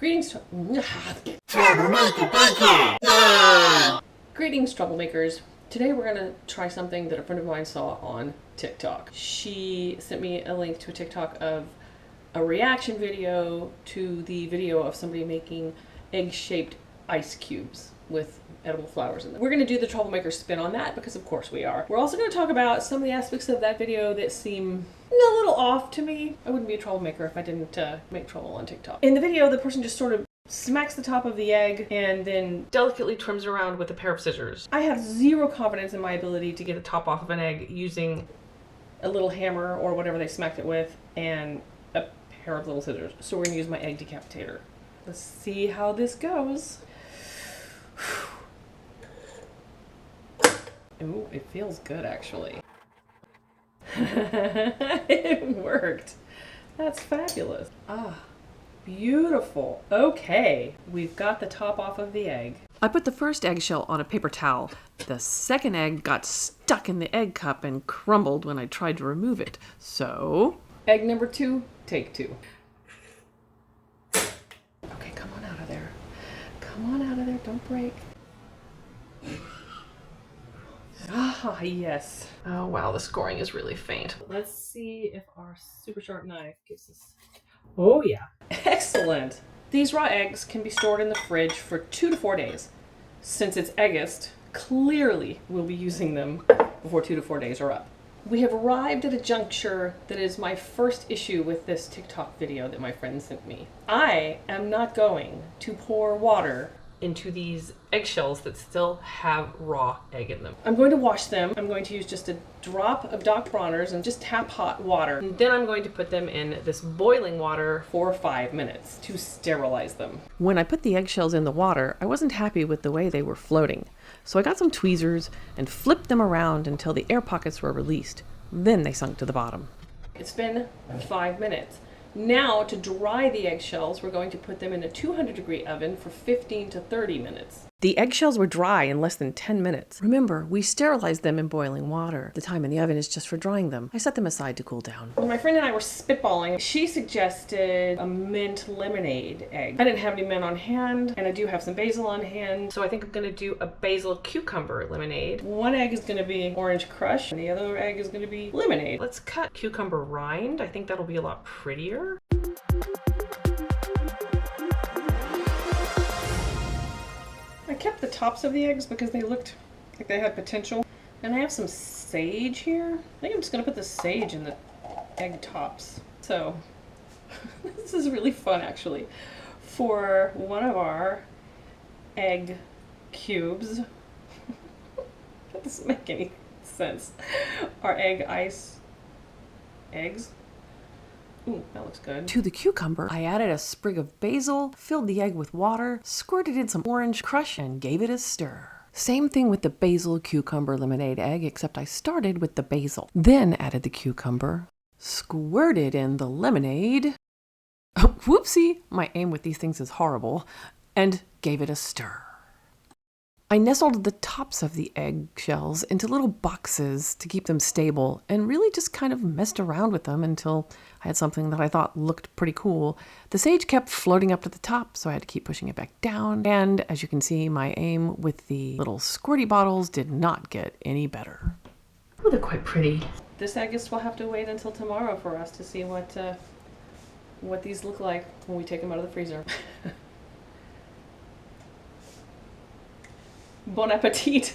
Greetings, Greetings, troublemakers. Today we're gonna try something that a friend of mine saw on TikTok. She sent me a link to a TikTok of a reaction video to the video of somebody making egg-shaped ice cubes with edible flowers in them. We're gonna do the troublemaker spin on that because of course we are. We're also gonna talk about some of the aspects of that video that seem a little off to me. I wouldn't be a troublemaker if I didn't make trouble on TikTok. In the video, the person just sort of smacks the top of the egg and then delicately trims around with a pair of scissors. I have zero confidence in my ability to get the top off of an egg using a little hammer or whatever they smacked it with and a pair of little scissors. So we're gonna use my egg decapitator. Let's see how this goes. Ooh, it feels good actually. It worked. That's fabulous. Ah, beautiful. Okay, we've got the top off of the egg. I put the first eggshell on a paper towel. The second egg got stuck in the egg cup and crumbled when I tried to remove it. So, egg number 2, take 2. Okay, come on out of there. Come on out of there, don't break. Ah, yes. Oh, wow, the scoring is really faint. Let's see if our super sharp knife gives us... Oh, yeah. Excellent. These raw eggs can be stored in the fridge for 2 to 4 days. Since it's Eggust, clearly we'll be using them before 2 to 4 days are up. We have arrived at a juncture that is my first issue with this TikTok video that my friend sent me. I am not going to pour water into these eggshells that still have raw egg in them. I'm going to wash them. I'm going to use just a drop of Doc Bronner's and just tap hot water. And then I'm going to put them in this boiling water for 5 minutes to sterilize them. When I put the eggshells in the water, I wasn't happy with the way they were floating. So I got some tweezers and flipped them around until the air pockets were released. Then they sunk to the bottom. It's been 5 minutes. Now, to dry the eggshells, we're going to put them in a 200-degree oven for 15 to 30 minutes. The eggshells were dry in less than 10 minutes. Remember, we sterilized them in boiling water. The time in the oven is just for drying them. I set them aside to cool down. When my friend and I were spitballing, she suggested a mint lemonade egg. I didn't have any mint on hand, and I do have some basil on hand, so I think I'm gonna do a basil cucumber lemonade. One egg is gonna be orange crush, and the other egg is gonna be lemonade. Let's cut cucumber rind. I think that'll be a lot prettier. I kept the tops of the eggs because they looked like they had potential. And I have some sage here. I think I'm just gonna put the sage in the egg tops. So, this is really fun actually. For one of our egg cubes, that doesn't make any sense. Our egg ice eggs. Ooh, that looks good. To the cucumber, I added a sprig of basil, filled the egg with water, squirted in some orange crush, and gave it a stir. Same thing with the basil cucumber lemonade egg, except I started with the basil. Then added the cucumber, squirted in the lemonade. Oh, whoopsie! My aim with these things is horrible. And gave it a stir. I nestled the tops of the eggshells into little boxes to keep them stable and really just kind of messed around with them until I had something that I thought looked pretty cool. The sage kept floating up to the top, so I had to keep pushing it back down. And as you can see, my aim with the little squirty bottles did not get any better. Oh, they're quite pretty. This I guess we'll have to wait until tomorrow for us to see what these look like when we take them out of the freezer. Bon appetit!